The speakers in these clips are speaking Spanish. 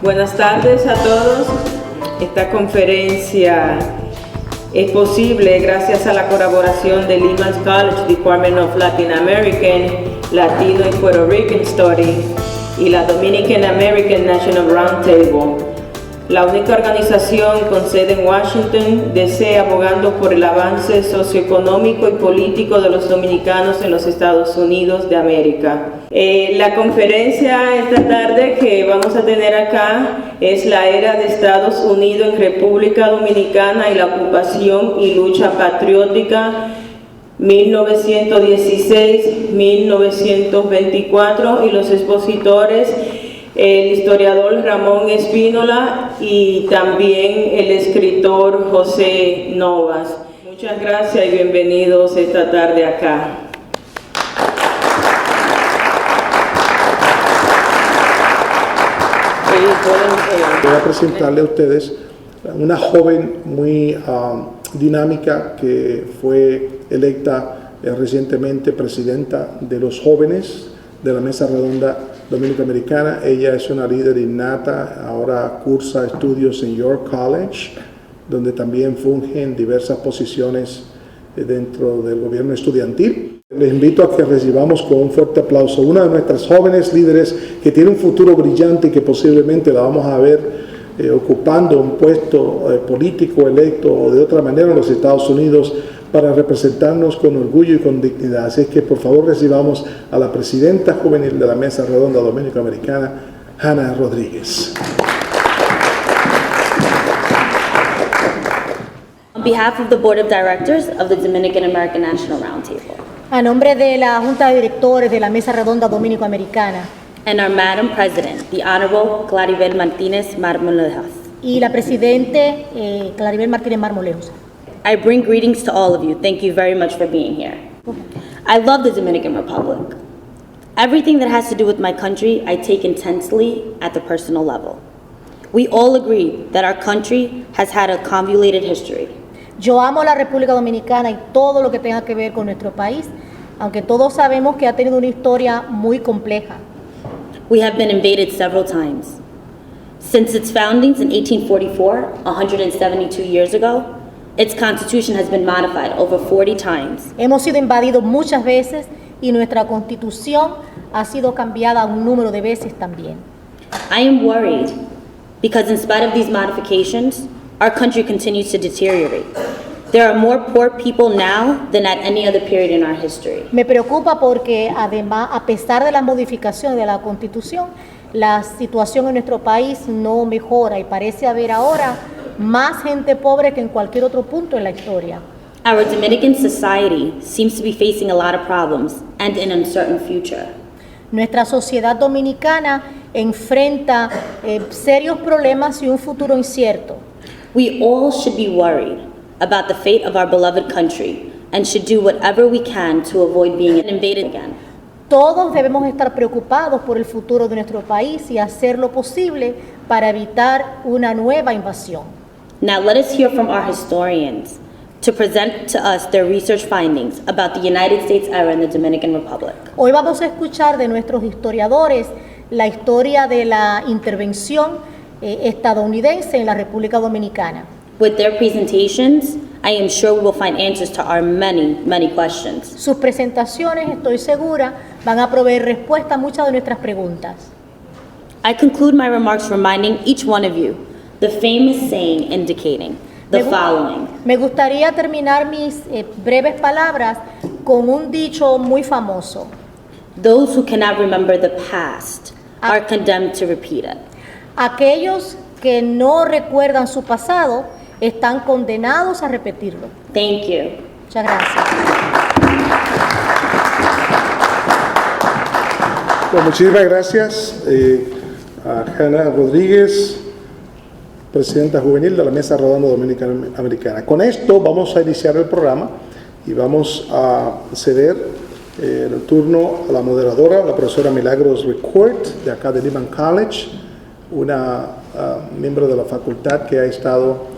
Buenas tardes a todos. Esta conferencia es posible gracias a la colaboración del Lehman College Department of Latin American, Latino y Puerto Rican Study y la Dominican American National Roundtable. La única organización con sede en Washington, D.C., abogando por el avance socioeconómico y político de los dominicanos en los Estados Unidos de América. La conferencia esta tarde que vamos a tener acá es la era de Estados Unidos en República Dominicana y la ocupación y lucha patriótica 1916-1924, y los expositores el historiador Ramón Espínola y también el escritor José Novas. Muchas gracias y bienvenidos esta tarde acá. Voy a presentarle a ustedes una joven muy dinámica que fue electa recientemente presidenta de los jóvenes de la Mesa Redonda Dominico-Americana. Ella es una líder innata, ahora cursa estudios en York College, donde también funge en diversas posiciones dentro del gobierno estudiantil. Les invito a que recibamos con un fuerte aplauso una de nuestras jóvenes líderes que tiene un futuro brillante y que posiblemente la vamos a ver ocupando un puesto político electo o de otra manera en los Estados Unidos para representarnos con orgullo y con dignidad. Así que por favor recibamos a la presidenta juvenil de la Mesa Redonda Dominico-Americana, Hanna Rodríguez. On behalf of the Board of Directors of the Dominican American National Roundtable. A nombre de la Junta de Directores de la Mesa Redonda Dominico-Americana. And our Madam President, the Honorable Claribel Martínez Marmolejas. Y la Presidente Claribel Martínez Marmolejas. I bring greetings to all of you. Thank you very much for being here. I love the Dominican Republic. Everything that has to do with my country, I take intensely at the personal level. We all agree that our country has had a convoluted history. Yo amo la República Dominicana y todo lo que tenga que ver con nuestro país, aunque todos sabemos que ha tenido una historia muy compleja. We have been invaded several times. Since its foundings in 1844, 172 years ago, its constitution has been modified over 40 times. Hemos sido invadidos muchas veces y nuestra constitución ha sido cambiada un número de veces también. I am worried because in spite of these modifications, our country continues to deteriorate. There are more poor people now than at any other period in our history. Me preocupa porque además, a pesar de las modificaciones de la Constitución, la situación en nuestro país no mejora y parece haber ahora más gente pobre que en cualquier otro punto en la historia. Our Dominican society seems to be facing a lot of problems and an uncertain future. Nuestra sociedad dominicana enfrenta serios problemas y un futuro incierto. We all should be worried about the fate of our beloved country and should do whatever we can to avoid being invaded again. Todos debemos estar preocupados por el futuro de nuestro país y hacer lo posible para evitar una nueva invasión. Now let us hear from our historians to present to us their research findings about the United States era in the Dominican Republic. Hoy vamos a escuchar de nuestros historiadores la historia de la intervención estadounidense en la República Dominicana. With their presentations, I am sure we will find answers to our many, many questions. Sus presentaciones, estoy segura, van a proveer respuesta a muchas de nuestras preguntas. I conclude my remarks reminding each one of you the famous saying indicating the following. Me gustaría terminar mis breves palabras con un dicho muy famoso. Those who cannot remember the past are condemned to repeat it. Aquellos que no recuerdan su pasado están condenados a repetirlo. Thank you. Muchas gracias. Bueno, muchísimas gracias a Hanna Rodríguez, presidenta juvenil de la Mesa Redonda Dominicana-Americana. Con esto vamos a iniciar el programa y vamos a ceder el turno a la moderadora, la profesora Milagros Ricourt, de acá de Lehman College, una miembro de la facultad que ha estado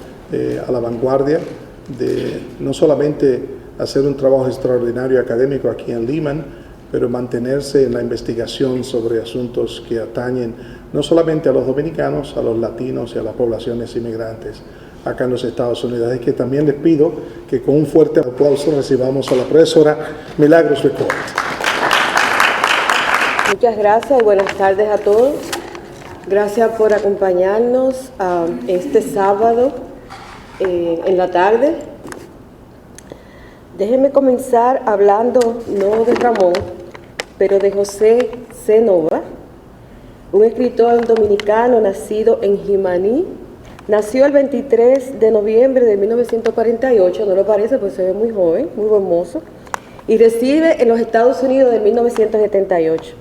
a la vanguardia de no solamente hacer un trabajo extraordinario académico aquí en Lehman, pero mantenerse en la investigación sobre asuntos que atañen no solamente a los dominicanos, a los latinos y a las poblaciones inmigrantes acá en los Estados Unidos. Es que también les pido que con un fuerte aplauso recibamos a la profesora Milagros Ricord. Muchas gracias y buenas tardes a todos. Gracias por acompañarnos este sábado en la tarde. Déjenme comenzar hablando no de Ramón, pero de José C. Nova, un escritor dominicano nacido en Jimaní. Nació el 23 de noviembre de 1948, no lo parece, pues se ve muy joven, muy buen mozo, y reside en los Estados Unidos de 1978.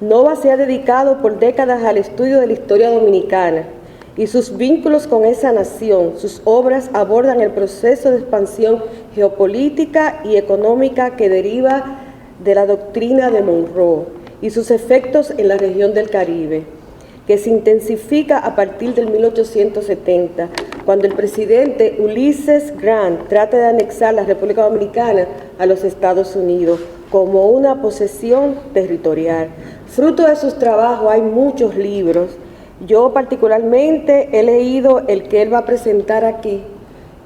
Nova se ha dedicado por décadas al estudio de la historia dominicana y sus vínculos con esa nación. Sus obras abordan el proceso de expansión geopolítica y económica que deriva de la doctrina de Monroe y sus efectos en la región del Caribe, que se intensifica a partir del 1870, cuando el presidente Ulysses Grant trata de anexar la República Dominicana a los Estados Unidos como una posesión territorial. Fruto de sus trabajos hay muchos libros. Yo particularmente he leído el que él va a presentar aquí,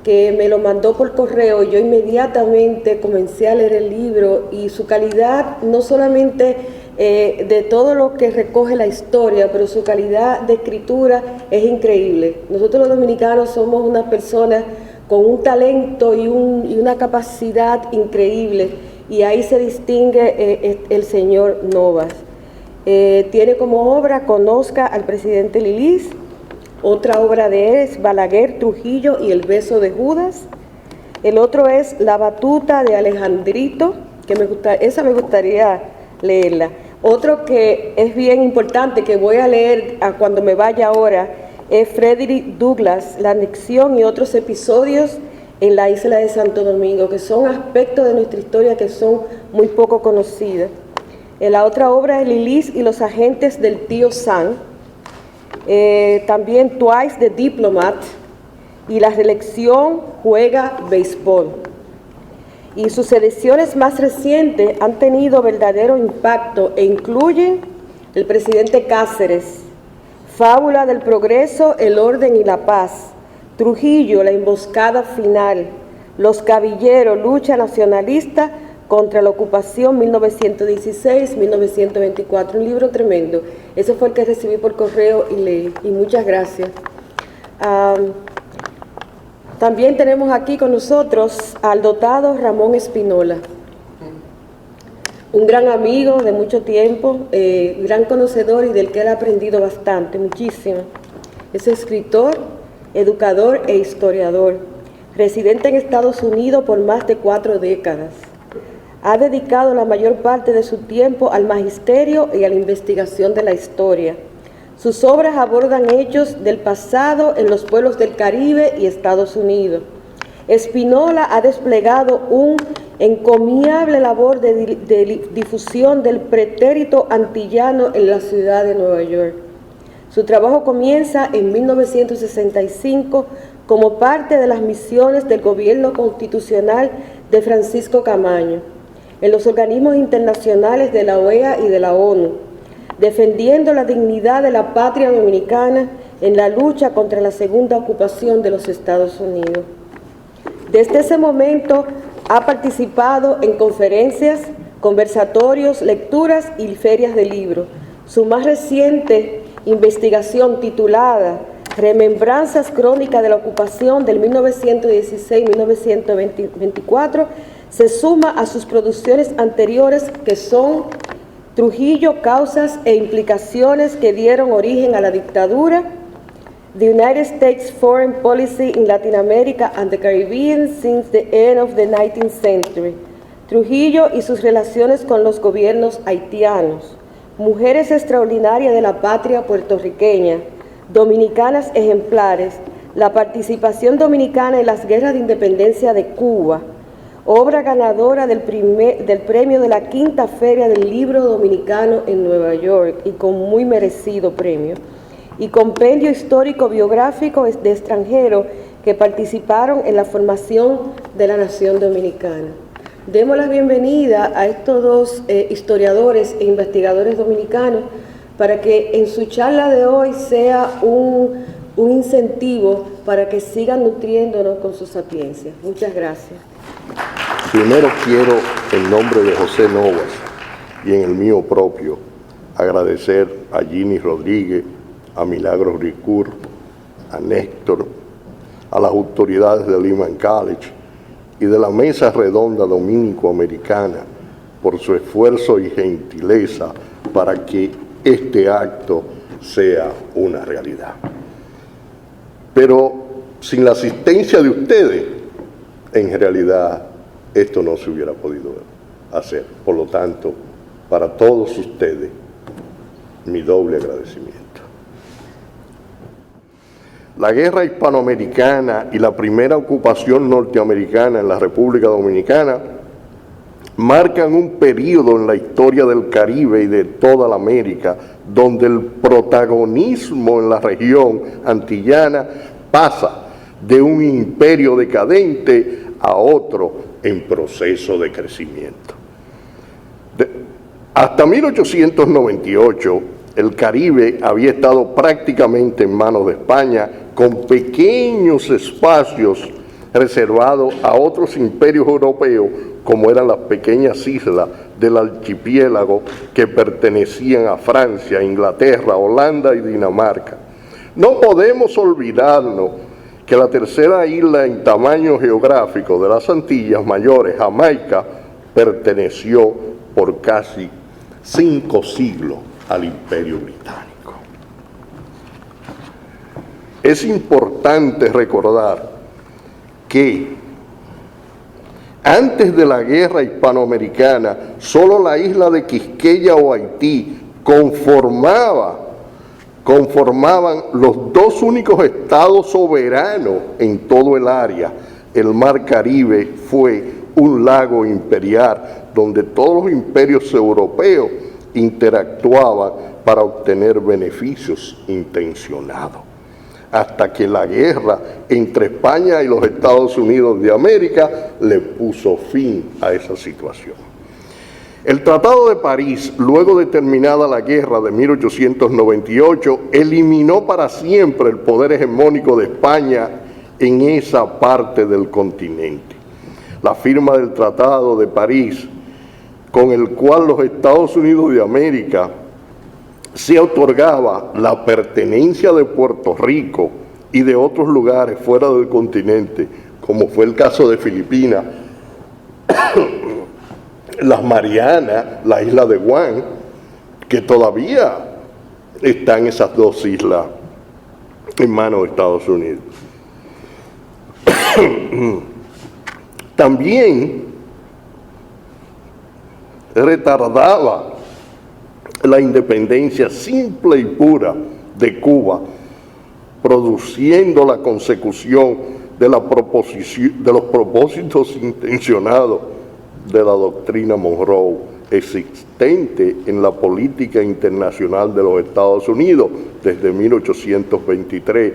que me lo mandó por correo, y yo inmediatamente comencé a leer el libro, y su calidad, no solamente de todo lo que recoge la historia, pero su calidad de escritura es increíble. Nosotros los dominicanos somos unas personas con un talento y una capacidad increíble, y ahí se distingue el señor Novas. Tiene como obra Conozca al presidente Lilis. Otra obra de él es Balaguer, Trujillo y el beso de Judas. El otro es La batuta de Alejandrito, que esa me gustaría leerla. Otro que es bien importante, que voy a leer cuando me vaya ahora, es Frederick Douglass, La anexión y otros episodios en la isla de Santo Domingo, que son aspectos de nuestra historia que son muy poco conocidos. La otra obra es Lilis y los agentes del tío Sam. También Twice the Diplomat y La reelección juega béisbol. Y sus ediciones más recientes han tenido verdadero impacto e incluyen El presidente Cáceres, Fábula del progreso, el orden y la paz, Trujillo, la emboscada final, Los cabilleros, lucha nacionalista contra la ocupación 1916-1924, un libro tremendo. Ese fue el que recibí por correo y leí, y muchas gracias. También tenemos aquí con nosotros al dotado Ramón Espinola, un gran amigo de mucho tiempo, gran conocedor y del que he aprendido bastante, muchísimo. Es escritor, educador e historiador, residente en Estados Unidos por más de 4 décadas. Ha dedicado la mayor parte de su tiempo al magisterio y a la investigación de la historia. Sus obras abordan hechos del pasado en los pueblos del Caribe y Estados Unidos. Espinola ha desplegado un encomiable labor de difusión del pretérito antillano en la ciudad de Nueva York. Su trabajo comienza en 1965 como parte de las misiones del gobierno constitucional de Francisco Camaño en los organismos internacionales de la OEA y de la ONU, defendiendo la dignidad de la patria dominicana en la lucha contra la segunda ocupación de los Estados Unidos. Desde ese momento ha participado en conferencias, conversatorios, lecturas y ferias de libros. Su más reciente investigación, titulada Remembranzas crónicas de la ocupación del 1916-1924, se suma a sus producciones anteriores, que son Trujillo, causas e implicaciones que dieron origen a la dictadura, The United States Foreign Policy in Latin America and the Caribbean since the end of the 19th century, Trujillo y sus relaciones con los gobiernos haitianos, Mujeres extraordinarias de la patria puertorriqueña, Dominicanas ejemplares, la participación dominicana en las guerras de independencia de Cuba, obra ganadora del premio de la Quinta Feria del Libro Dominicano en Nueva York, y con muy merecido premio, y compendio histórico biográfico de extranjeros que participaron en la formación de la nación dominicana. Demos la bienvenida a estos dos historiadores e investigadores dominicanos para que en su charla de hoy sea un incentivo para que sigan nutriéndonos con su sapiencia. Muchas gracias. Primero quiero, en nombre de José Novas y en el mío propio, agradecer a Ginny Rodríguez, a Milagros Ricur, a Néstor, a las autoridades de Lehman College y de la Mesa Redonda Dominico-Americana por su esfuerzo y gentileza para que este acto sea una realidad. Pero sin la asistencia de ustedes, en realidad esto no se hubiera podido hacer. Por lo tanto, para todos ustedes, mi doble agradecimiento. La guerra hispanoamericana y la primera ocupación norteamericana en la República Dominicana marcan un periodo en la historia del Caribe y de toda la América donde el protagonismo en la región antillana pasa de un imperio decadente a otro en proceso de crecimiento. Hasta 1898, el Caribe había estado prácticamente en manos de España, con pequeños espacios reservados a otros imperios europeos, como eran las pequeñas islas del archipiélago que pertenecían a Francia, Inglaterra, Holanda y Dinamarca. No podemos olvidarnos que la tercera isla en tamaño geográfico de las Antillas Mayores, Jamaica, perteneció por casi 5 siglos al Imperio Británico. Es importante recordar que antes de la guerra hispanoamericana, solo la isla de Quisqueya o Haití conformaban los dos únicos estados soberanos en todo el área. El Mar Caribe fue un lago imperial donde todos los imperios europeos interactuaban para obtener beneficios intencionados. Hasta que la guerra entre España y los Estados Unidos de América le puso fin a esa situación. El Tratado de París, luego de terminada la guerra de 1898, eliminó para siempre el poder hegemónico de España en esa parte del continente. La firma del Tratado de París, con el cual los Estados Unidos de América se otorgaba la pertenencia de Puerto Rico y de otros lugares fuera del continente, como fue el caso de Filipinas, las Marianas, la isla de Guam, que todavía están esas dos islas en manos de Estados Unidos. También retardaba la independencia simple y pura de Cuba, produciendo la consecución de los propósitos intencionados de la doctrina Monroe existente en la política internacional de los Estados Unidos desde 1823,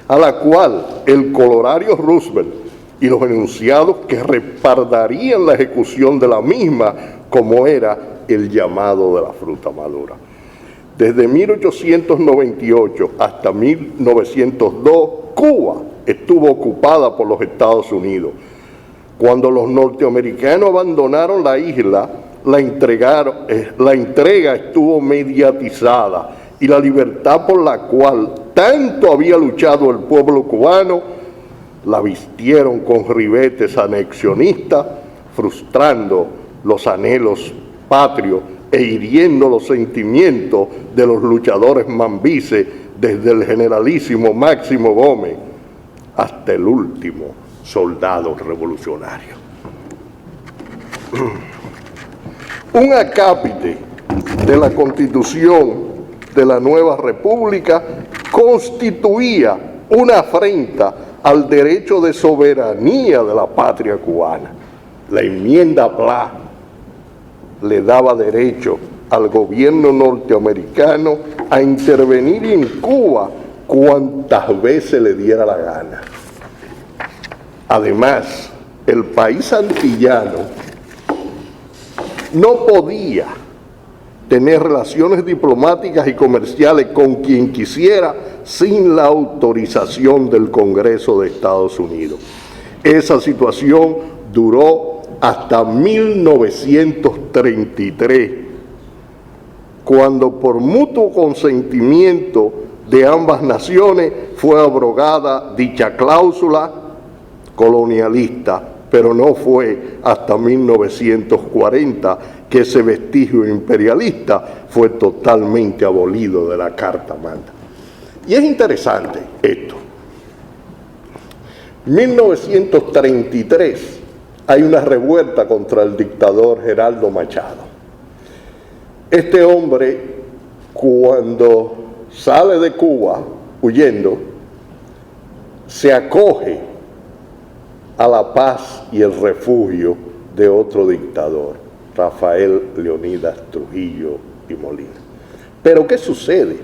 a la cual el colorario Roosevelt y los enunciados que respaldarían la ejecución de la misma, como era el llamado de la fruta madura. Desde 1898 hasta 1902, Cuba estuvo ocupada por los Estados Unidos. Cuando los norteamericanos abandonaron la isla, la entrega estuvo mediatizada y la libertad por la cual tanto había luchado el pueblo cubano, la vistieron con ribetes anexionistas, frustrando los anhelos patrios e hiriendo los sentimientos de los luchadores mambises, desde el generalísimo Máximo Gómez hasta el último soldado revolucionario. Un acápite de la Constitución de la nueva República constituía una afrenta al derecho de soberanía de la patria cubana. La enmienda Pla le daba derecho al gobierno norteamericano a intervenir en Cuba cuantas veces le diera la gana. Además, el país antillano no podía tener relaciones diplomáticas y comerciales con quien quisiera sin la autorización del Congreso de Estados Unidos. Esa situación duró hasta 1933, cuando por mutuo consentimiento de ambas naciones fue abrogada dicha cláusula colonialista, pero no fue hasta 1940 que ese vestigio imperialista fue totalmente abolido de la Carta Magna. Y es interesante esto. 1933 hay una revuelta contra el dictador Geraldo Machado. Este hombre, cuando sale de Cuba huyendo, se acoge a la paz y el refugio de otro dictador, Rafael Leónidas Trujillo y Molina. Pero ¿qué sucede?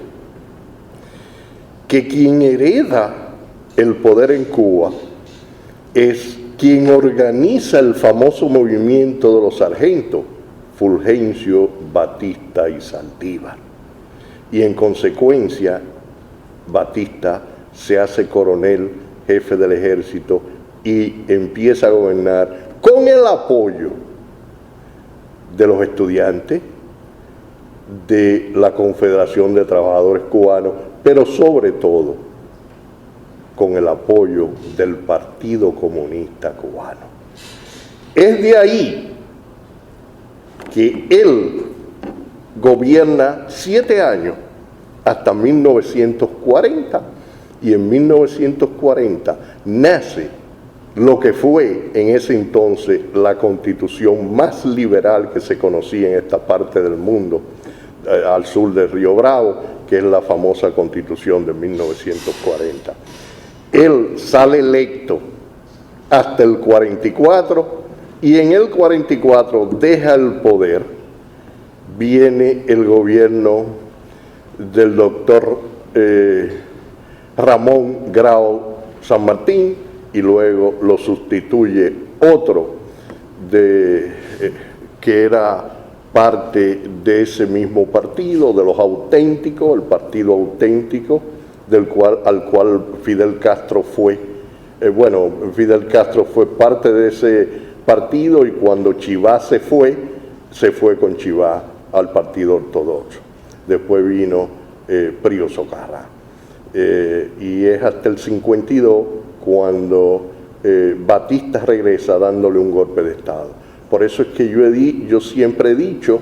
Que quien hereda el poder en Cuba es quien organiza el famoso movimiento de los sargentos, Fulgencio Batista y Saldívar. Y en consecuencia, Batista se hace coronel, jefe del ejército, y empieza a gobernar con el apoyo de los estudiantes, de la Confederación de Trabajadores Cubanos, pero sobre todo con el apoyo del Partido Comunista Cubano. Es de ahí que él gobierna 7 años, hasta 1940, y en 1940 nace lo que fue en ese entonces la constitución más liberal que se conocía en esta parte del mundo, al sur del Río Bravo, que es la famosa constitución de 1940. Él sale electo hasta el 44 y en el 44 deja el poder. Viene el gobierno del doctor Ramón Grau San Martín y luego lo sustituye otro que era parte de ese mismo partido, de los auténticos, el Partido Auténtico, al cual Fidel Castro fue. Fidel Castro fue parte de ese partido y cuando Chivá se fue con Chivá al Partido Ortodoxo. Después vino Pío Socarrá. Y es hasta el 52 cuando Batista regresa dándole un golpe de Estado. Por eso es que yo siempre he dicho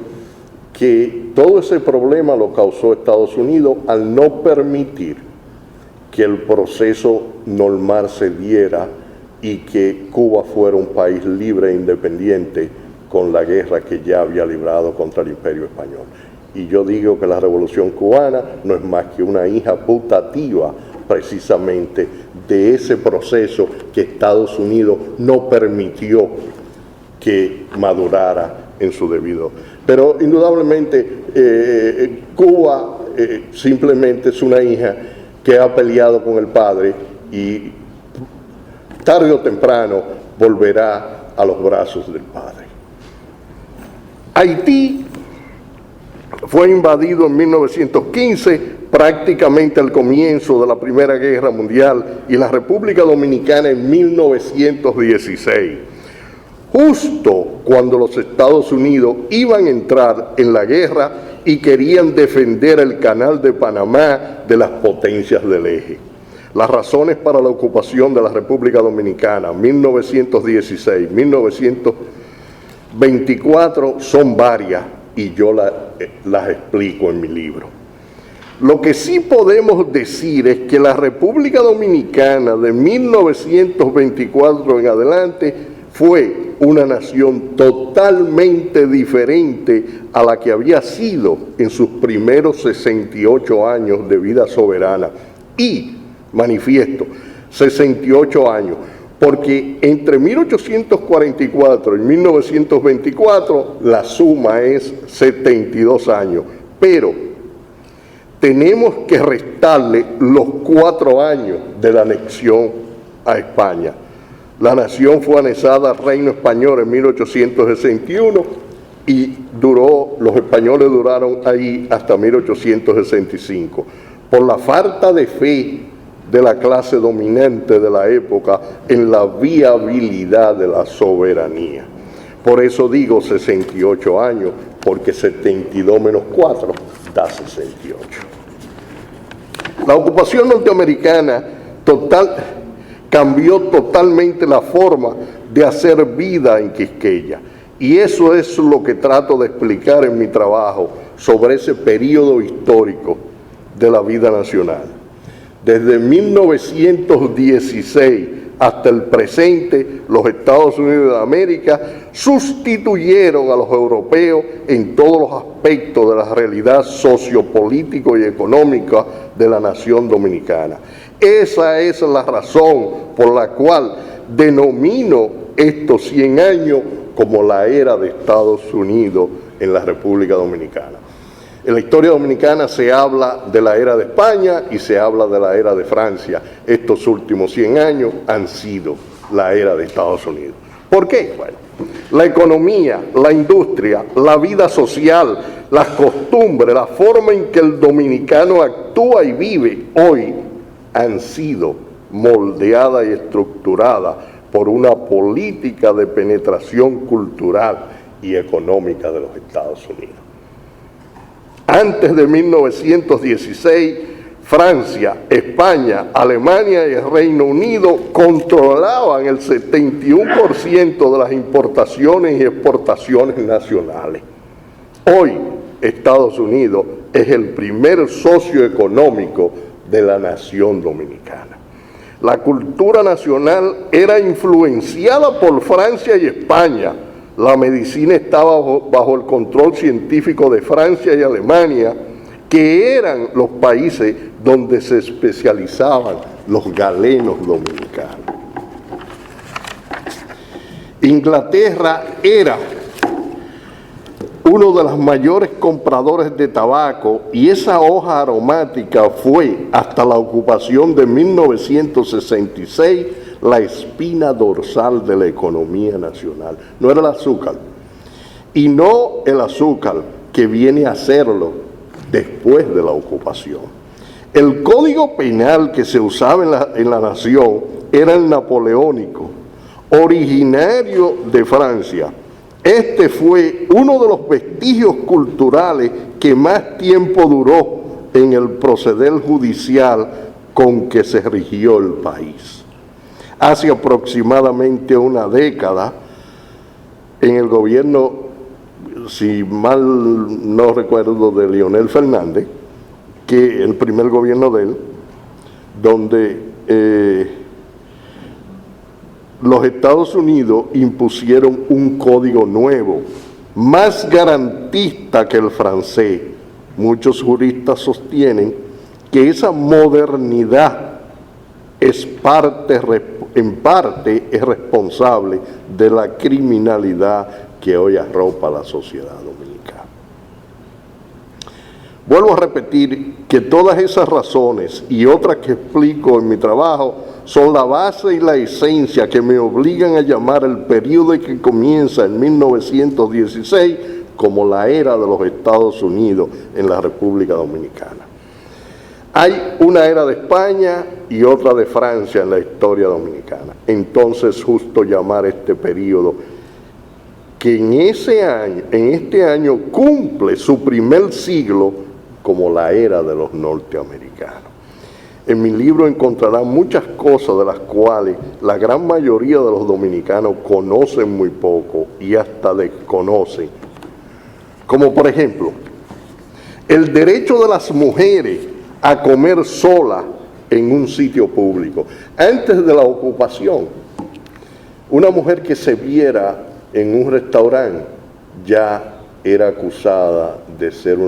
que todo ese problema lo causó Estados Unidos al no permitir que el proceso normal se diera y que Cuba fuera un país libre e independiente con la guerra que ya había librado contra el Imperio Español. Y yo digo que la Revolución Cubana no es más que una hija putativa precisamente de ese proceso que Estados Unidos no permitió que madurara en su debido. Pero indudablemente Cuba simplemente es una hija que ha peleado con el padre y tarde o temprano volverá a los brazos del padre. Haití fue invadido en 1915, prácticamente al comienzo de la Primera Guerra Mundial, y la República Dominicana en 1916. Justo cuando los Estados Unidos iban a entrar en la guerra y querían defender el Canal de Panamá de las potencias del eje. Las razones para la ocupación de la República Dominicana, 1916, 1924, son varias y yo las explico en mi libro. Lo que sí podemos decir es que la República Dominicana de 1924 en adelante fue una nación totalmente diferente a la que había sido en sus primeros 68 años de vida soberana. Y, manifiesto, 68 años, porque entre 1844 y 1924 la suma es 72 años, pero tenemos que restarle los 4 años de la anexión a España. La nación fue anexada al Reino Español en 1861 y los españoles duraron ahí hasta 1865, por la falta de fe de la clase dominante de la época en la viabilidad de la soberanía. Por eso digo 68 años, porque 72 menos 4 da 68. La ocupación norteamericana cambió totalmente la forma de hacer vida en Quisqueya. Y eso es lo que trato de explicar en mi trabajo sobre ese periodo histórico de la vida nacional. Desde 1916 hasta el presente, los Estados Unidos de América sustituyeron a los europeos en todos los aspectos de la realidad sociopolítico y económica de la nación dominicana. Esa es la razón por la cual denomino estos 100 años como la era de Estados Unidos en la República Dominicana. En la historia dominicana se habla de la era de España y se habla de la era de Francia. Estos últimos 100 años han sido la era de Estados Unidos. ¿Por qué? Bueno, la economía, la industria, la vida social, las costumbres, la forma en que el dominicano actúa y vive hoy han sido moldeadas y estructuradas por una política de penetración cultural y económica de los Estados Unidos. Antes de 1916, Francia, España, Alemania y el Reino Unido controlaban el 71% de las importaciones y exportaciones nacionales. Hoy, Estados Unidos es el primer socio económico de la nación dominicana. La cultura nacional era influenciada por Francia y España. La medicina estaba bajo el control científico de Francia y Alemania, que eran los países donde se especializaban los galenos dominicanos. Inglaterra era uno de los mayores compradores de tabaco y esa hoja aromática fue, hasta la ocupación de 1966, la espina dorsal de la economía nacional. No era el azúcar, y no el azúcar que viene a serlo después de la ocupación. El código penal que se usaba en la nación era el napoleónico, originario de Francia. Este fue uno de los vestigios culturales que más tiempo duró en el proceder judicial con que se rigió el país. Hace aproximadamente una década, en el gobierno, si mal no recuerdo, de Leonel Fernández, que el primer gobierno de él, donde los Estados Unidos impusieron un código nuevo, más garantista que el francés. Muchos juristas sostienen que esa modernidad en parte es responsable de la criminalidad que hoy arropa la sociedad dominicana. Vuelvo a repetir que todas esas razones y otras que explico en mi trabajo son la base y la esencia que me obligan a llamar el periodo que comienza en 1916 como la era de los Estados Unidos en la República Dominicana. Hay una era de España y otra de Francia en la historia dominicana. Entonces, justo llamar este periodo que en este año cumple su primer siglo como la era de los norteamericanos. En mi libro encontrarán muchas cosas de las cuales la gran mayoría de los dominicanos conocen muy poco y hasta desconocen. Como por ejemplo, el derecho de las mujeres a comer sola en un sitio público. Antes de la ocupación, una mujer que se viera en un restaurante ya era acusada de ser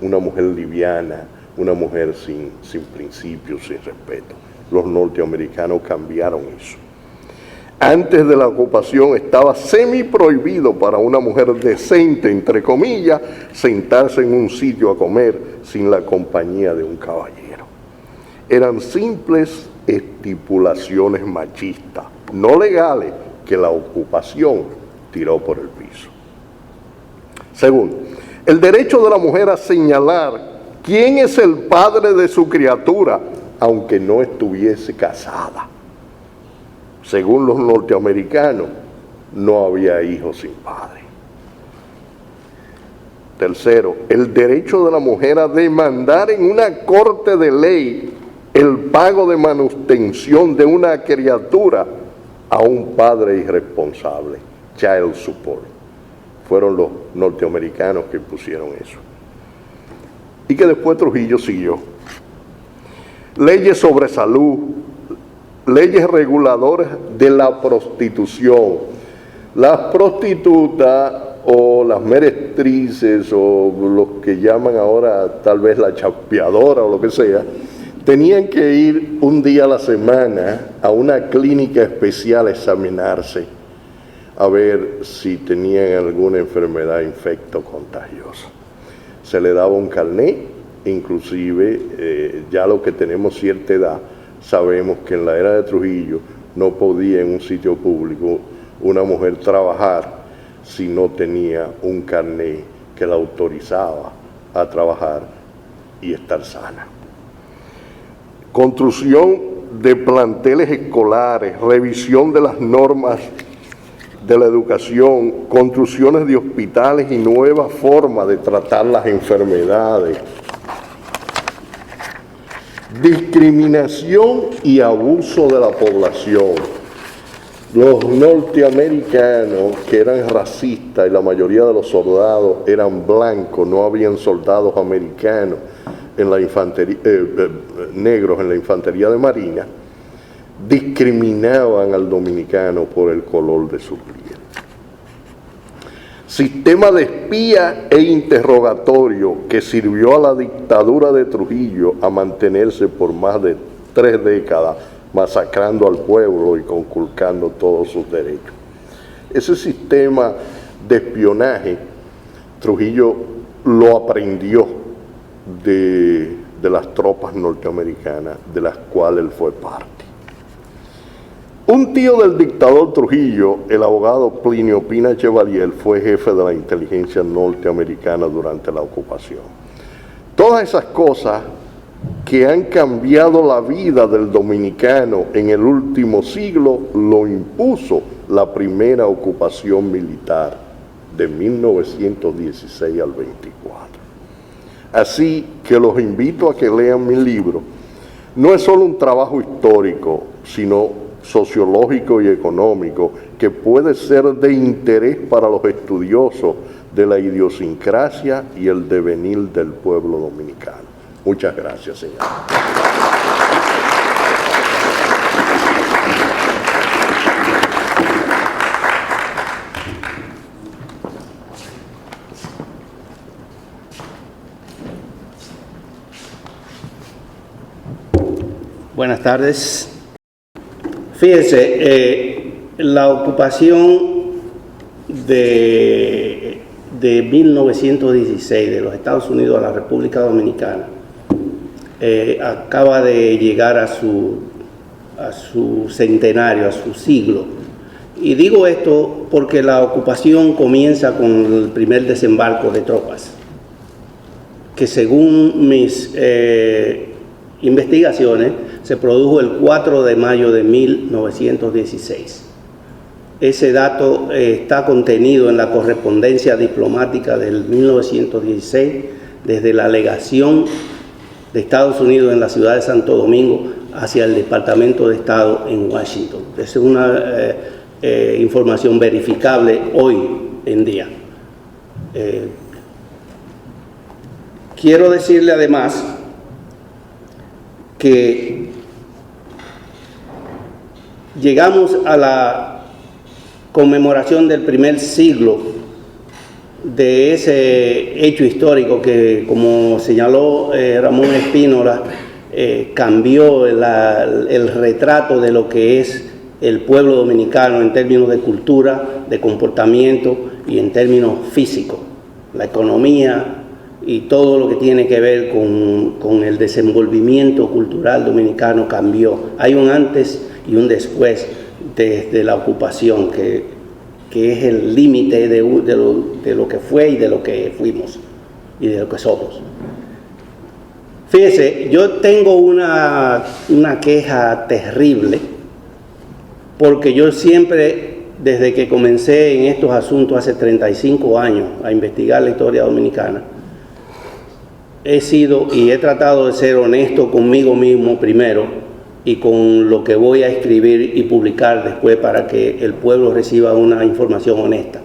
una mujer liviana, una mujer sin principios, sin respeto. Los norteamericanos cambiaron eso. Antes de la ocupación estaba semi prohibido para una mujer decente, entre comillas, sentarse en un sitio a comer sin la compañía de un caballero. Eran simples estipulaciones machistas, no legales, que la ocupación tiró por el piso. Segundo, el derecho de la mujer a señalar quién es el padre de su criatura, aunque no estuviese casada. Según los norteamericanos, no había hijos sin padre. Tercero, el derecho de la mujer a demandar en una corte de ley el pago de manutención de una criatura a un padre irresponsable, child support. Fueron los norteamericanos que pusieron eso. Y que después Trujillo siguió. Leyes sobre salud, leyes reguladoras de la prostitución. Las prostitutas o las meretrices o los que llaman ahora tal vez la chapeadora o lo que sea, tenían que ir un día a la semana a una clínica especial a examinarse, a ver si tenían alguna enfermedad infecto-contagiosa. Se le daba un carnet, inclusive ya los que tenemos cierta edad sabemos que en la era de Trujillo no podía en un sitio público una mujer trabajar si no tenía un carnet que la autorizaba a trabajar y estar sana. Construcción de planteles escolares, revisión de las normas de la educación, construcciones de hospitales y nuevas formas de tratar las enfermedades. Discriminación y abuso de la población. Los norteamericanos, que eran racistas y la mayoría de los soldados eran blancos, no habían soldados americanos en la infantería, negros en la infantería de marina, discriminaban al dominicano por el color de su piel. Sistema de espía e interrogatorio que sirvió a la dictadura de Trujillo a mantenerse por más de 3 décadas, masacrando al pueblo y conculcando todos sus derechos. Ese sistema de espionaje, Trujillo lo aprendió de las tropas norteamericanas, de las cuales él fue parte. Un tío del dictador Trujillo, el abogado Plinio Pina Chevalier, fue jefe de la inteligencia norteamericana durante la ocupación. Todas esas cosas que han cambiado la vida del dominicano en el último siglo, lo impuso la primera ocupación militar de 1916 al 24. Así que los invito a que lean mi libro. No es solo un trabajo histórico, sino sociológico y económico que puede ser de interés para los estudiosos de la idiosincrasia y el devenir del pueblo dominicano. Muchas gracias, señor. Buenas tardes. Fíjense, la ocupación de 1916 de los Estados Unidos a la República Dominicana acaba de llegar a su centenario, a su siglo. Y digo esto porque la ocupación comienza con el primer desembarco de tropas, que según mis investigaciones se produjo el 4 de mayo de 1916. Ese dato está contenido en la correspondencia diplomática del 1916 desde la legación de Estados Unidos en la ciudad de Santo Domingo hacia el Departamento de Estado en Washington. Es una información verificable hoy en día. Quiero decirle además que llegamos a la conmemoración del primer siglo de ese hecho histórico que, como señaló Ramón Espínola, cambió el retrato de lo que es el pueblo dominicano en términos de cultura, de comportamiento y en términos físicos. La economía y todo lo que tiene que ver con el desenvolvimiento cultural dominicano cambió. Hay un antes y un después desde la ocupación que que es el límite de lo que fue y de lo que fuimos y de lo que somos. Fíjese, yo tengo una queja terrible, porque yo siempre, desde que comencé en estos asuntos hace 35 años a investigar la historia dominicana, he sido y he tratado de ser honesto conmigo mismo primero y con lo que voy a escribir y publicar después para que el pueblo reciba una información honesta.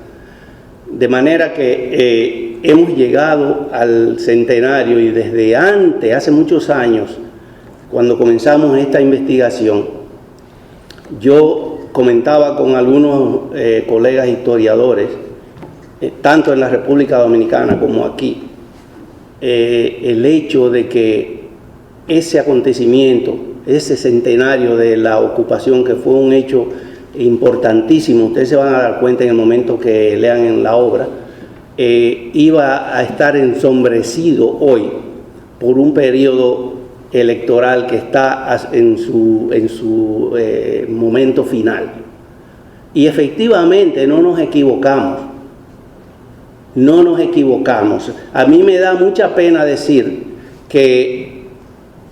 De manera que hemos llegado al centenario y desde antes, hace muchos años, cuando comenzamos esta investigación, yo comentaba con algunos colegas historiadores, tanto en la República Dominicana como aquí, el hecho de que ese acontecimiento, ese centenario de la ocupación, que fue un hecho importantísimo, ustedes se van a dar cuenta en el momento que lean en la obra, iba a estar ensombrecido hoy por un periodo electoral que está en su momento final. Y efectivamente no nos equivocamos. No nos equivocamos. A mí me da mucha pena decir que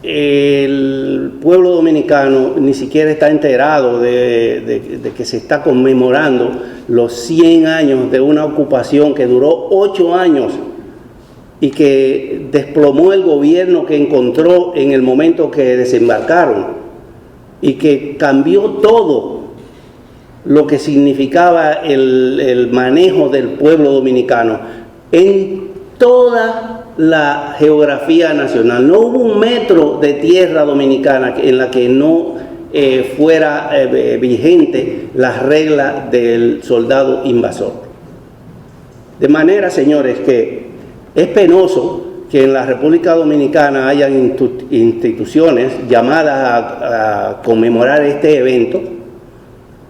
el pueblo dominicano ni siquiera está enterado de que se está conmemorando los 100 años de una ocupación que duró 8 años y que desplomó el gobierno que encontró en el momento que desembarcaron y que cambió todo lo que significaba el manejo del pueblo dominicano en toda la geografía nacional. No hubo un metro de tierra dominicana en la que no fuera vigente las reglas del soldado invasor. De manera, señores, que es penoso que en la República Dominicana hayan instituciones llamadas a conmemorar este evento,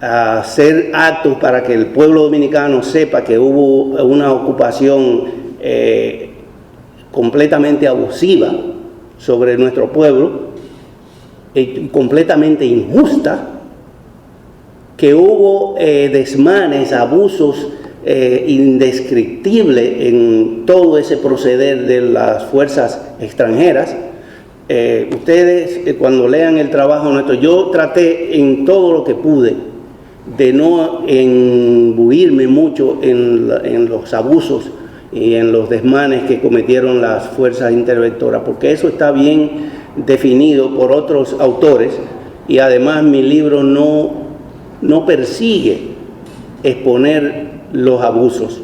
a hacer actos para que el pueblo dominicano sepa que hubo una ocupación completamente abusiva sobre nuestro pueblo, completamente injusta, que hubo desmanes, abusos indescriptibles en todo ese proceder de las fuerzas extranjeras. Ustedes cuando lean el trabajo nuestro, yo traté en todo lo que pude de no imbuirme mucho en los abusos y en los desmanes que cometieron las fuerzas interventoras, porque eso está bien definido por otros autores y además mi libro no persigue exponer los abusos.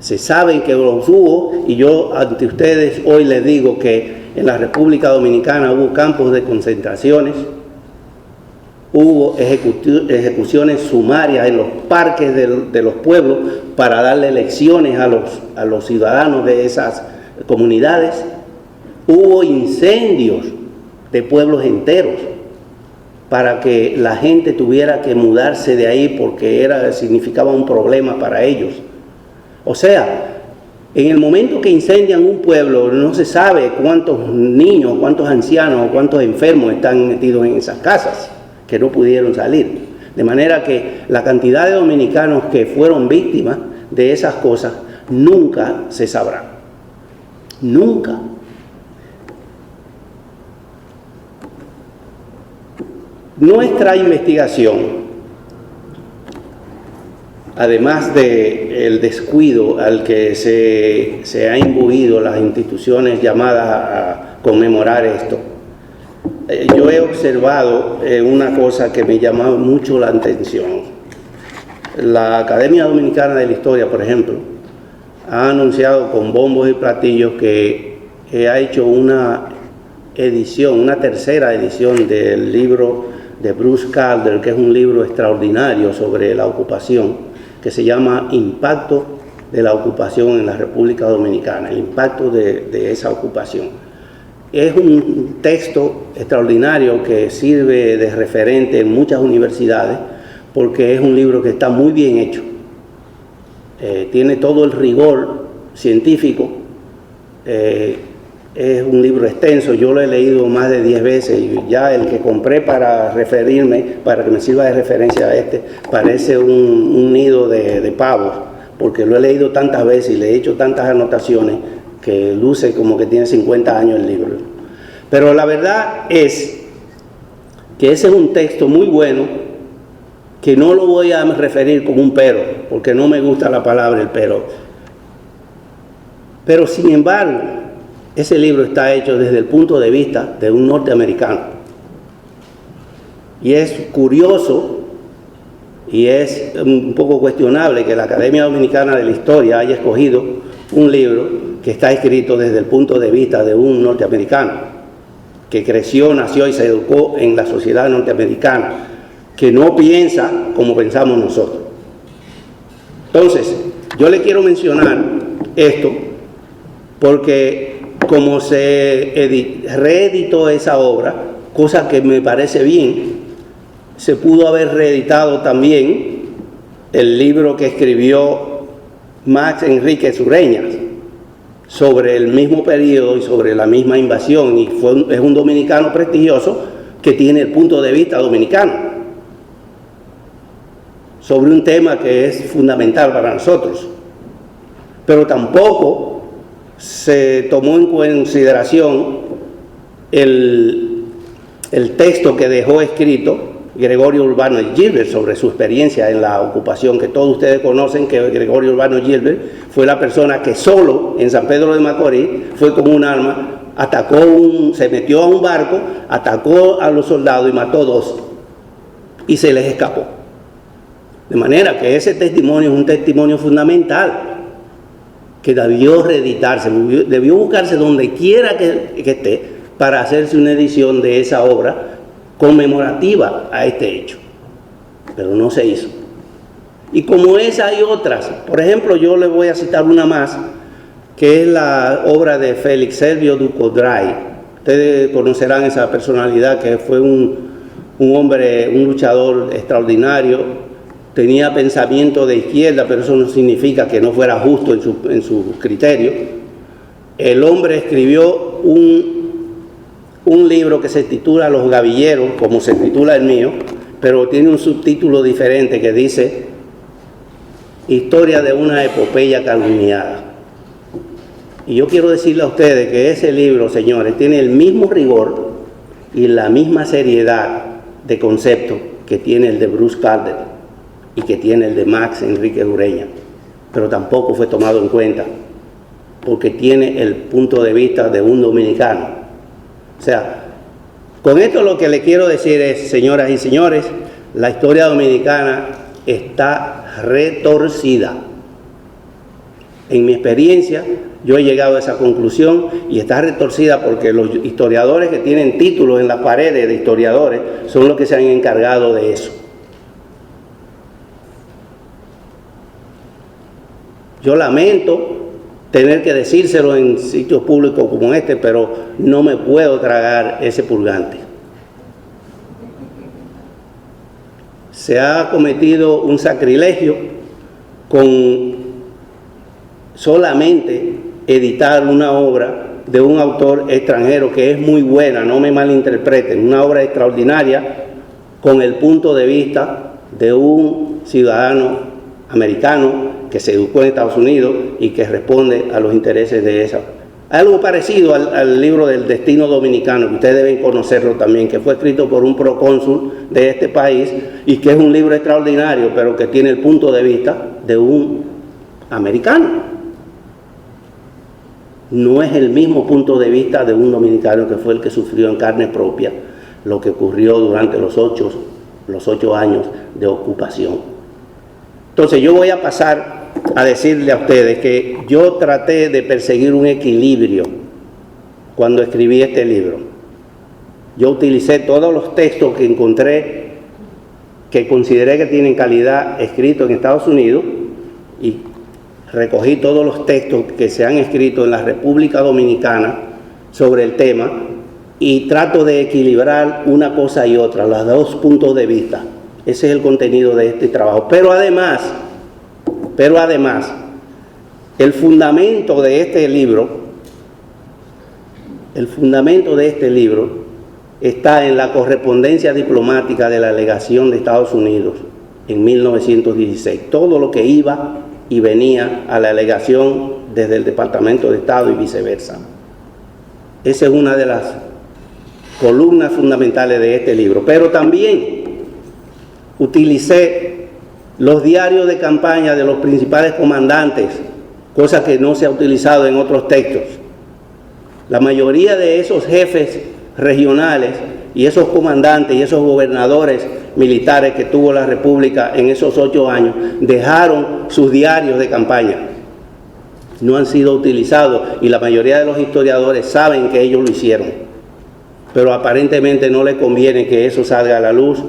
Se sabe que los hubo y yo ante ustedes hoy les digo que en la República Dominicana hubo campos de concentraciones, hubo ejecuciones sumarias en los parques de los pueblos para darle lecciones a los ciudadanos de esas comunidades. Hubo incendios de pueblos enteros para que la gente tuviera que mudarse de ahí porque significaba un problema para ellos. O sea, en el momento que incendian un pueblo no se sabe cuántos niños, cuántos ancianos, cuántos enfermos están metidos en esas casas que no pudieron salir. De manera que la cantidad de dominicanos que fueron víctimas de esas cosas nunca se sabrá. Nunca. Nuestra investigación, además del descuido al que se ha imbuido las instituciones llamadas a conmemorar esto, yo he observado una cosa que me llama mucho la atención. La Academia Dominicana de la Historia, por ejemplo, ha anunciado con bombos y platillos que ha hecho una edición, una tercera edición del libro de Bruce Calder, que es un libro extraordinario sobre la ocupación, que se llama Impacto de la ocupación en la República Dominicana, el impacto de esa ocupación. Es un texto extraordinario que sirve de referente en muchas universidades porque es un libro que está muy bien hecho. Tiene todo el rigor científico es un libro extenso, yo lo he leído más de 10 veces y ya el que compré para referirme, para que me sirva de referencia a este, parece un nido de pavos, porque lo he leído tantas veces y le he hecho tantas anotaciones que luce como que tiene 50 años el libro. Pero la verdad es que ese es un texto muy bueno, que no lo voy a referir como un pero, porque no me gusta la palabra el pero. Pero sin embargo, ese libro está hecho desde el punto de vista de un norteamericano. Y es curioso y es un poco cuestionable que la Academia Dominicana de la Historia haya escogido un libro que está escrito desde el punto de vista de un norteamericano, que creció, nació y se educó en la sociedad norteamericana, que no piensa como pensamos nosotros. Entonces, yo le quiero mencionar esto porque como se reeditó esa obra, cosa que me parece bien, se pudo haber reeditado también el libro que escribió Max Enríquez Ureñas sobre el mismo periodo y sobre la misma invasión, y es un dominicano prestigioso que tiene el punto de vista dominicano sobre un tema que es fundamental para nosotros. Pero tampoco se tomó en consideración el texto que dejó escrito Gregorio Urbano Gilbert sobre su experiencia en la ocupación, que todos ustedes conocen que Gregorio Urbano Gilbert fue la persona que solo en San Pedro de Macorís fue con un arma, se metió a un barco, atacó a los soldados y mató 2 y se les escapó. De manera que ese testimonio es un testimonio fundamental que debió reeditarse, debió buscarse donde quiera que esté para hacerse una edición de esa obra conmemorativa a este hecho, pero no se hizo. Y como esa hay otras, por ejemplo, yo les voy a citar una más, que es la obra de Félix Servio Ducodray. Ustedes conocerán esa personalidad que fue un hombre, un luchador extraordinario. Tenía pensamiento de izquierda, pero eso no significa que no fuera justo en su criterio. El hombre escribió un libro que se titula Los Gavilleros, como se titula el mío, pero tiene un subtítulo diferente que dice Historia de una epopeya calumniada. Y yo quiero decirle a ustedes que ese libro, señores, tiene el mismo rigor y la misma seriedad de concepto que tiene el de Bruce Calder y que tiene el de Max Enríquez Ureña, pero tampoco fue tomado en cuenta porque tiene el punto de vista de un dominicano. O sea, con esto lo que le quiero decir es, señoras y señores, la historia dominicana está retorcida. En mi experiencia, yo he llegado a esa conclusión y está retorcida porque los historiadores que tienen títulos en las paredes de historiadores son los que se han encargado de eso. Yo lamento tener que decírselo en sitios públicos como este, pero no me puedo tragar ese purgante. Se ha cometido un sacrilegio con solamente editar una obra de un autor extranjero que es muy buena, no me malinterpreten, una obra extraordinaria con el punto de vista de un ciudadano americano que se educó en Estados Unidos y que responde a los intereses de esa. Algo parecido al libro del Destino Dominicano, que ustedes deben conocerlo también, que fue escrito por un procónsul de este país y que es un libro extraordinario, pero que tiene el punto de vista de un americano. No es el mismo punto de vista de un dominicano que fue el que sufrió en carne propia lo que ocurrió durante los 8 años de ocupación. Entonces yo voy a pasar a decirle a ustedes que yo traté de perseguir un equilibrio cuando escribí este libro. Yo utilicé todos los textos que encontré, que consideré que tienen calidad, escritos en Estados Unidos, y recogí todos los textos que se han escrito en la República Dominicana sobre el tema, y trato de equilibrar una cosa y otra, los dos puntos de vista. Ese es el contenido de este trabajo. Pero además, el fundamento de este libro el fundamento de este libro está en la correspondencia diplomática de la legación de Estados Unidos en 1916. Todo lo que iba y venía a la legación desde el Departamento de Estado y viceversa. Esa es una de las columnas fundamentales de este libro. Pero también utilicé los diarios de campaña de los principales comandantes, cosa que no se ha utilizado en otros textos. La mayoría de esos jefes regionales y esos comandantes y esos gobernadores militares que tuvo la República en esos 8 años dejaron sus diarios de campaña. No han sido utilizados y la mayoría de los historiadores saben que ellos lo hicieron. Pero aparentemente no les conviene que eso salga a la luz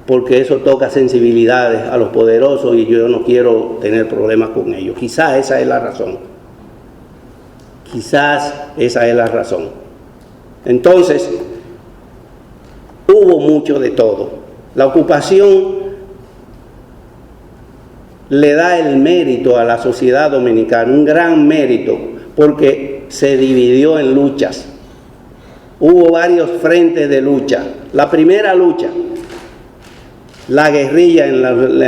porque eso toca sensibilidades a los poderosos y yo no quiero tener problemas con ellos. Quizás esa es la razón. Quizás esa es la razón. Entonces, hubo mucho de todo. La ocupación le da el mérito a la sociedad dominicana, un gran mérito, porque se dividió en luchas. Hubo varios frentes de lucha. La primera lucha, la guerrilla en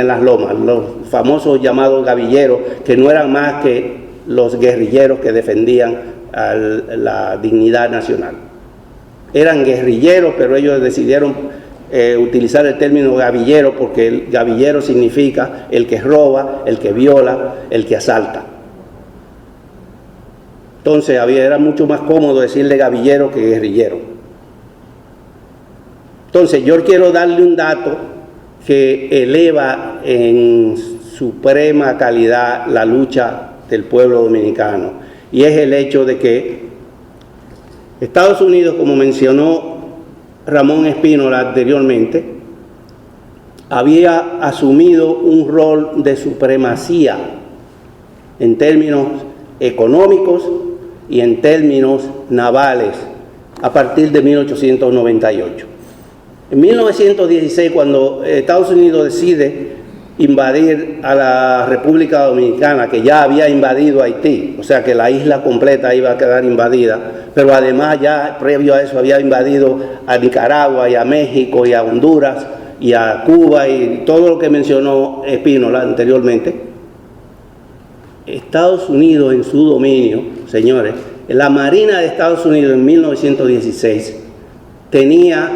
las lomas, los famosos llamados gavilleros, que no eran más que los guerrilleros que defendían la dignidad nacional. Eran guerrilleros, pero ellos decidieron utilizar el término gavillero porque el gavillero significa el que roba, el que viola, el que asalta. Entonces era mucho más cómodo decirle gavillero que guerrillero. Entonces yo quiero darle un dato que eleva en suprema calidad la lucha del pueblo dominicano, y es el hecho de que Estados Unidos, como mencionó Ramón Espínola anteriormente, había asumido un rol de supremacía en términos económicos y en términos navales a partir de 1898. En 1916, cuando Estados Unidos decide invadir a la República Dominicana, que ya había invadido Haití, o sea que la isla completa iba a quedar invadida, pero además ya previo a eso había invadido a Nicaragua y a México y a Honduras y a Cuba y todo lo que mencionó Espínola anteriormente. Estados Unidos en su dominio, señores, la Marina de Estados Unidos en 1916 tenía,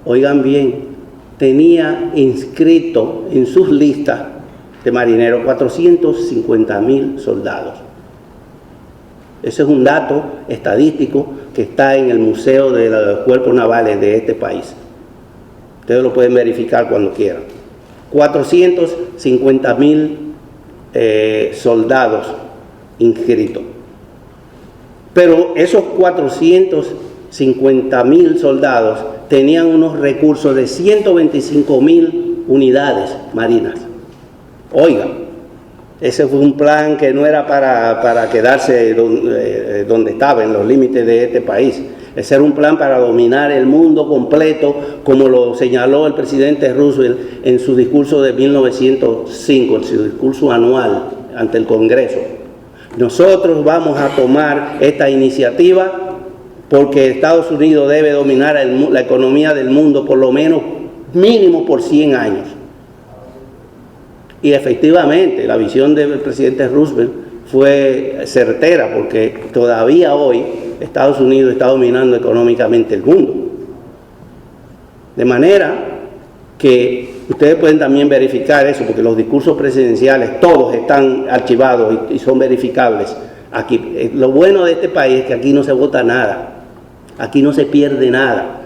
oigan bien, tenía inscrito en sus listas de marineros 450,000 soldados. Ese es un dato estadístico que está en el Museo de los Cuerpos Navales de este país. Ustedes lo pueden verificar cuando quieran. 450,000 soldados inscritos. Pero esos 450,000 soldados tenían unos recursos de 125,000 unidades marinas. Oigan, ese fue un plan que no era para quedarse donde estaba, en los límites de este país. Ese era un plan para dominar el mundo completo, como lo señaló el presidente Roosevelt en su discurso de 1905, en su discurso anual ante el Congreso. Nosotros vamos a tomar esta iniciativa porque Estados Unidos debe dominar la economía del mundo por lo menos mínimo por 100 años. Y efectivamente la visión del presidente Roosevelt fue certera, porque todavía hoy Estados Unidos está dominando económicamente el mundo. De manera que ustedes pueden también verificar eso, porque los discursos presidenciales todos están archivados y son verificables aquí. Lo bueno de este país es que aquí no se vota nada. Aquí no se pierde nada.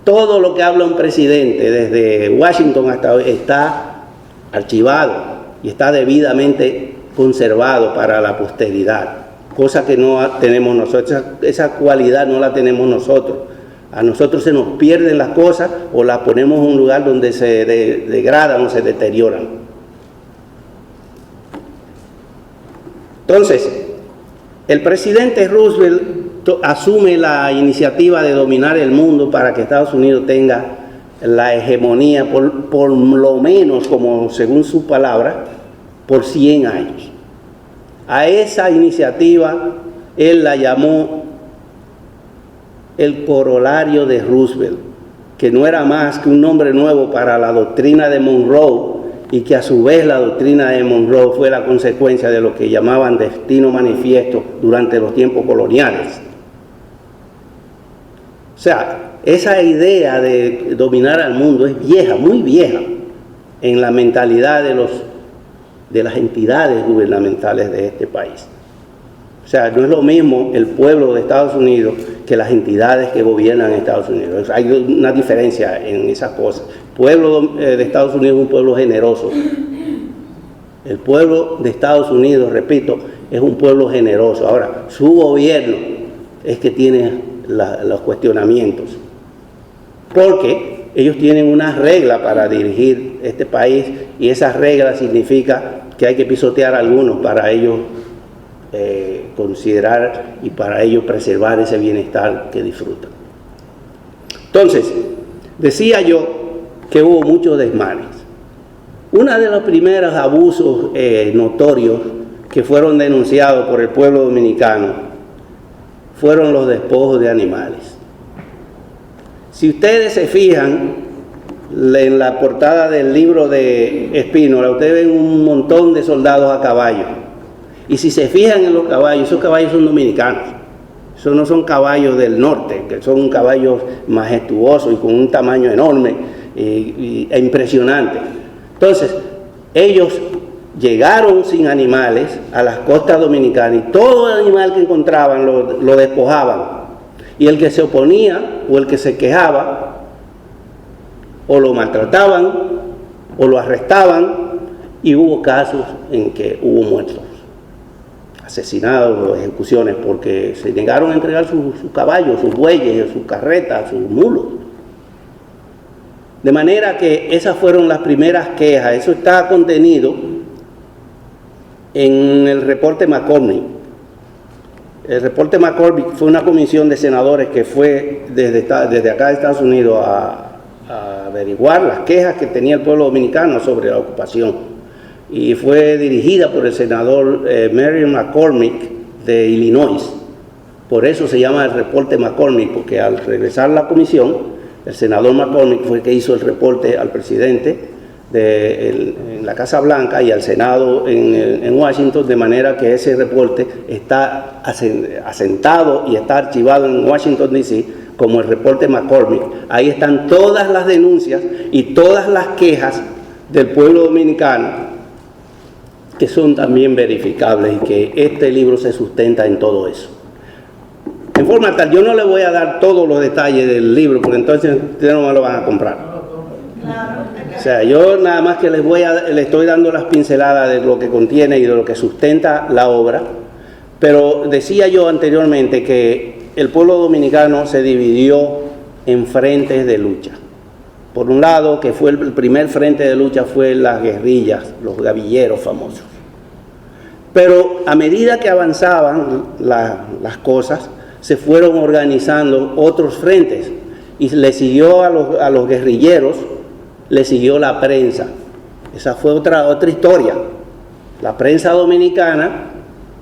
Todo lo que habla un presidente, desde Washington hasta hoy, está archivado y está debidamente conservado para la posteridad, cosa que no tenemos nosotros. Esa cualidad no la tenemos nosotros. A nosotros se nos pierden las cosas o las ponemos en un lugar donde se degradan o se deterioran. Entonces, el presidente Roosevelt asume la iniciativa de dominar el mundo para que Estados Unidos tenga la hegemonía por lo menos, como según su palabra, por 100 años. A esa iniciativa él la llamó el corolario de Roosevelt, que no era más que un nombre nuevo para la doctrina de Monroe, y que a su vez la doctrina de Monroe fue la consecuencia de lo que llamaban destino manifiesto durante los tiempos coloniales. O sea, esa idea de dominar al mundo es vieja, muy vieja, en la mentalidad de las entidades gubernamentales de este país. O sea, no es lo mismo el pueblo de Estados Unidos que las entidades que gobiernan Estados Unidos. Hay una diferencia en esas cosas. El pueblo de Estados Unidos es un pueblo generoso. El pueblo de Estados Unidos, repito, es un pueblo generoso. Ahora, su gobierno es que tiene los cuestionamientos. Porque ellos tienen una regla para dirigir este país, y esa regla significa que hay que pisotear a algunos para ellos considerar y para ellos preservar ese bienestar que disfrutan. Entonces, decía yo que hubo muchos desmanes. Uno de los primeros abusos notorios que fueron denunciados por el pueblo dominicano fueron los despojos de animales. Si ustedes se fijan en la portada del libro de Espínola, ustedes ven un montón de soldados a caballo. Y si se fijan en los caballos, esos caballos son dominicanos. Esos no son caballos del norte, que son caballos majestuosos y con un tamaño enorme e impresionante. Entonces, ellos llegaron sin animales a las costas dominicanas y todo animal que encontraban lo despojaban. Y el que se oponía o el que se quejaba, o lo maltrataban o lo arrestaban, y hubo casos en que hubo muertos, asesinados o ejecuciones, porque se negaron a entregar sus caballos, sus bueyes, sus carretas, sus mulos. De manera que esas fueron las primeras quejas. Eso está contenido en el reporte McCormick. El reporte McCormick fue una comisión de senadores que fue desde acá de Estados Unidos a averiguar las quejas que tenía el pueblo dominicano sobre la ocupación. Y fue dirigida por el senador Marion McCormick de Illinois. Por eso se llama el reporte McCormick, porque al regresar la comisión, el senador McCormick fue el que hizo el reporte al presidente en la Casa Blanca y al Senado en Washington, de manera que ese reporte está asentado y está archivado en Washington, D.C., como el reporte McCormick. Ahí están todas las denuncias y todas las quejas del pueblo dominicano, que son también verificables, y que este libro se sustenta en todo eso. En forma tal, yo no le voy a dar todos los detalles del libro, porque entonces ustedes no me lo van a comprar. O sea, yo nada más que les estoy dando las pinceladas de lo que contiene y de lo que sustenta la obra. Pero decía yo anteriormente que el pueblo dominicano se dividió en frentes de lucha. Por un lado, que fue el primer frente de lucha, fue las guerrillas, los gavilleros famosos. Pero a medida que avanzaban las cosas, se fueron organizando otros frentes, y le siguió a los guerrilleros, le siguió la prensa. Esa fue otra historia. La prensa dominicana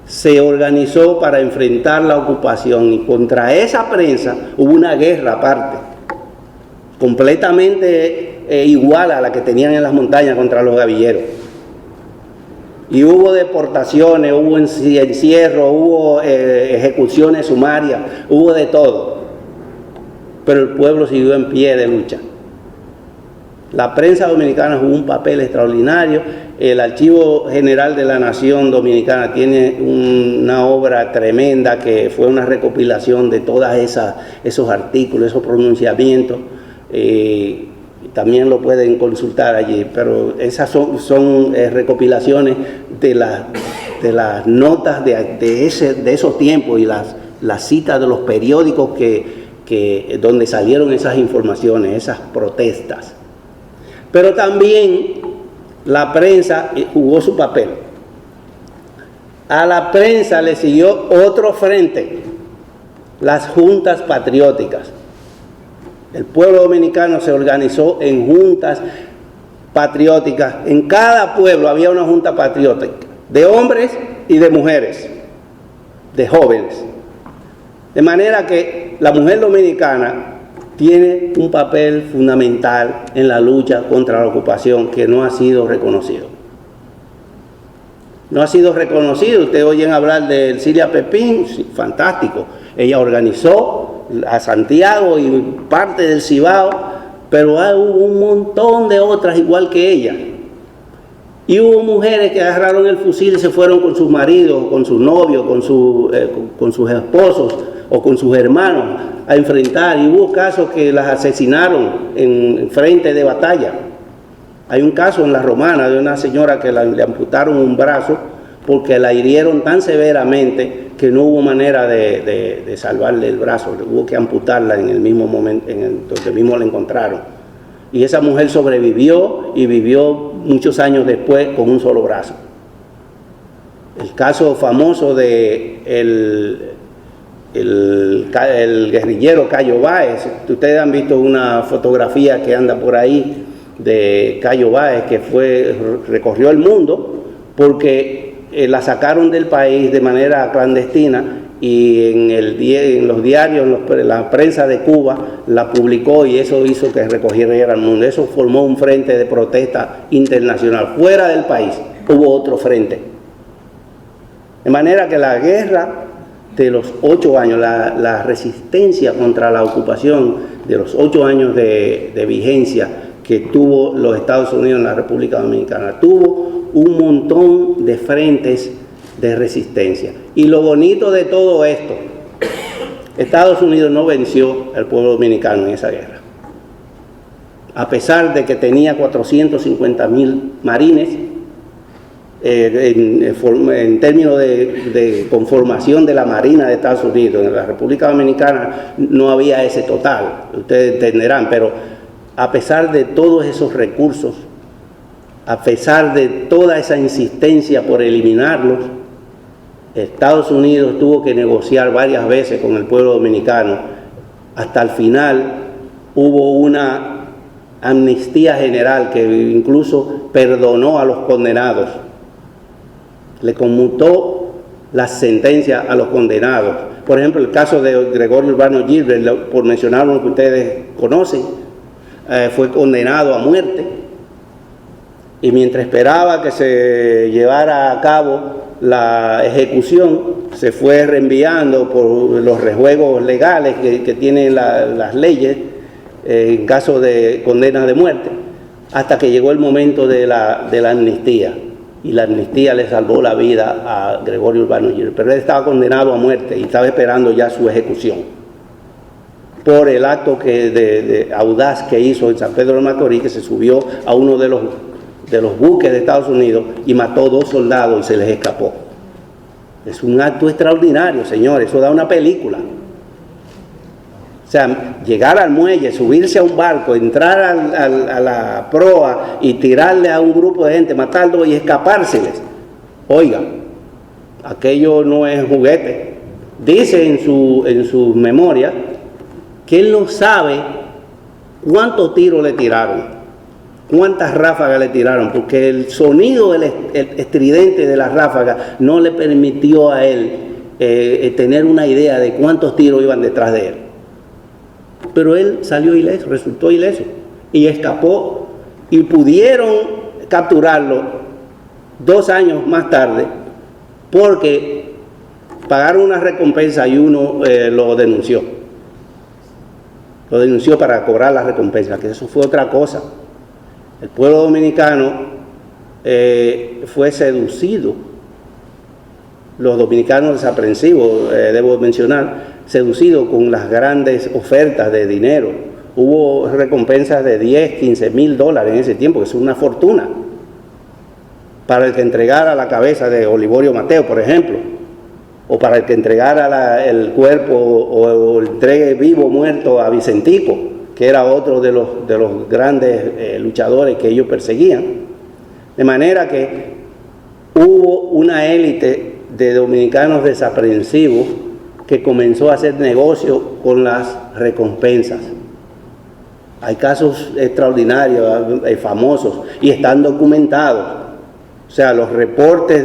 se organizó para enfrentar la ocupación, y contra esa prensa hubo una guerra aparte, completamente igual a la que tenían en las montañas contra los gavilleros. Y hubo deportaciones, hubo encierro, hubo ejecuciones sumarias, hubo de todo. Pero el pueblo siguió en pie de lucha. La prensa dominicana jugó un papel extraordinario. El Archivo General de la Nación Dominicana tiene una obra tremenda que fue una recopilación de todos esos artículos, esos pronunciamientos. También lo pueden consultar allí, pero esas son recopilaciones de las notas de esos tiempos y las citas de los periódicos donde salieron esas informaciones, esas protestas. Pero también la prensa jugó su papel. A la prensa le siguió otro frente, las juntas patrióticas. El pueblo dominicano se organizó en juntas patrióticas. En cada pueblo había una junta patriótica, de hombres y de mujeres. de jóvenes. De manera que la mujer dominicana tiene un papel fundamental en la lucha contra la ocupación que no ha sido reconocido. No ha sido reconocido. Ustedes oyen hablar de Cilia Pepín, sí, fantástico. Ella organizó a Santiago y parte del Cibao, pero hubo un montón de otras igual que ella. Y hubo mujeres que agarraron el fusil y se fueron con sus maridos, con sus novios, con sus esposos o con sus hermanos a enfrentar. Y hubo casos que las asesinaron en frente de batalla. Hay un caso en La Romana de una señora que le amputaron un brazo porque la hirieron tan severamente que no hubo manera de salvarle el brazo. Hubo que amputarla en el mismo momento, donde mismo la encontraron. Y esa mujer sobrevivió y vivió muchos años después con un solo brazo. El caso famoso de el guerrillero Cayo Báez. Ustedes han visto una fotografía que anda por ahí de Cayo Báez, que recorrió el mundo porque la sacaron del país de manera clandestina y en los diarios, la prensa de Cuba la publicó y eso hizo que recorriera el mundo. Eso formó un frente de protesta internacional. Fuera del país hubo otro frente. De manera que la guerra de los 8 años, la resistencia contra la ocupación de los 8 años de vigencia que tuvo los Estados Unidos en la República Dominicana, tuvo un montón de frentes de resistencia. Y lo bonito de todo esto, Estados Unidos no venció al pueblo dominicano en esa guerra. A pesar de que tenía 450,000 marines, en términos de conformación de la Marina de Estados Unidos, en la República Dominicana no había ese total, ustedes entenderán, pero a pesar de todos esos recursos, a pesar de toda esa insistencia por eliminarlos, Estados Unidos tuvo que negociar varias veces con el pueblo dominicano. Hasta el final hubo una amnistía general que incluso perdonó a los condenados, le conmutó la sentencia a los condenados. Por ejemplo, el caso de Gregorio Urbano Gilbert, por mencionar uno que ustedes conocen, fue condenado a muerte y mientras esperaba que se llevara a cabo la ejecución, se fue reenviando por los rejuegos legales que tienen las leyes en caso de condena de muerte, hasta que llegó el momento de la amnistía. Y la amnistía le salvó la vida a Gregorio Urbano Gilbert, pero él estaba condenado a muerte y estaba esperando ya su ejecución por el acto de audaz que hizo en San Pedro de Macorís, que se subió a uno de los buques de Estados Unidos y mató 2 soldados y se les escapó. Es un acto extraordinario, señores, eso da una película. O sea, llegar al muelle, subirse a un barco, entrar a la proa y tirarle a un grupo de gente, matarlo y escapárseles. Oiga, aquello no es juguete. Dice en su memoria que él no sabe cuántos tiros le tiraron, cuántas ráfagas le tiraron, porque el sonido el estridente de las ráfagas no le permitió a él tener una idea de cuántos tiros iban detrás de él. Pero él salió ileso, resultó ileso y escapó y pudieron capturarlo 2 años más tarde porque pagaron una recompensa y uno lo denunció. Lo denunció para cobrar la recompensa, que eso fue otra cosa. El pueblo dominicano fue seducido, los dominicanos desaprensivos, debo mencionar, seducido con las grandes ofertas de dinero. Hubo recompensas de 10, 15 mil dólares en ese tiempo, que es una fortuna, para el que entregara la cabeza de Olivorio Mateo, por ejemplo, o para el que entregara el cuerpo o entregue vivo o muerto a Vicentico, que era otro de los grandes luchadores que ellos perseguían. De manera que hubo una élite de dominicanos desaprensivos que comenzó a hacer negocio con las recompensas. Hay casos extraordinarios, famosos, y están documentados. O sea, los reportes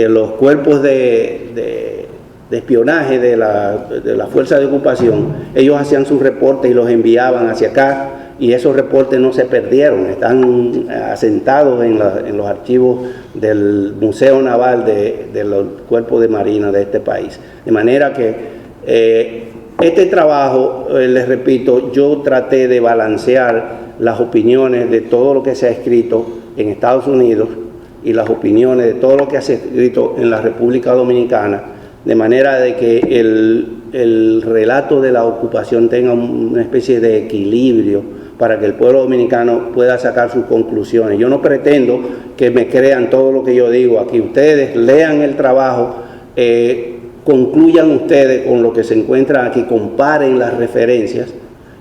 los cuerpos de espionaje de la fuerza de ocupación, ellos hacían sus reportes y los enviaban hacia acá, y esos reportes no se perdieron, están asentados en los archivos del Museo Naval de los Cuerpos de Marina de este país. De manera que este trabajo, les repito, yo traté de balancear las opiniones de todo lo que se ha escrito en Estados Unidos y las opiniones de todo lo que se ha escrito en la República Dominicana, de manera de que el relato de la ocupación tenga una especie de equilibrio para que el pueblo dominicano pueda sacar sus conclusiones. Yo no pretendo que me crean todo lo que yo digo aquí. Ustedes lean el trabajo, concluyan ustedes con lo que se encuentra aquí, comparen las referencias,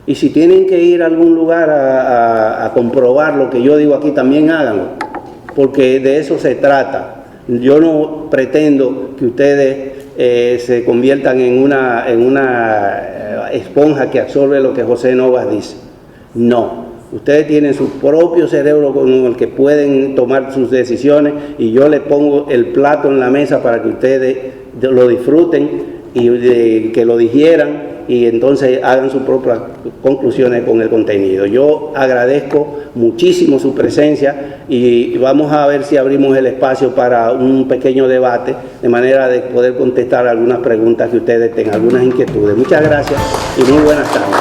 y si tienen que ir a algún lugar a comprobar lo que yo digo aquí, también háganlo, porque de eso se trata. Yo no pretendo que ustedes se conviertan en una esponja que absorbe lo que José Novas dice. No, ustedes tienen su propio cerebro con el que pueden tomar sus decisiones, y yo les pongo el plato en la mesa para que ustedes lo disfruten y que lo digieran, y entonces hagan sus propias conclusiones con el contenido. Yo agradezco muchísimo su presencia y vamos a ver si abrimos el espacio para un pequeño debate, de manera de poder contestar algunas preguntas que ustedes tengan, algunas inquietudes. Muchas gracias y muy buenas tardes.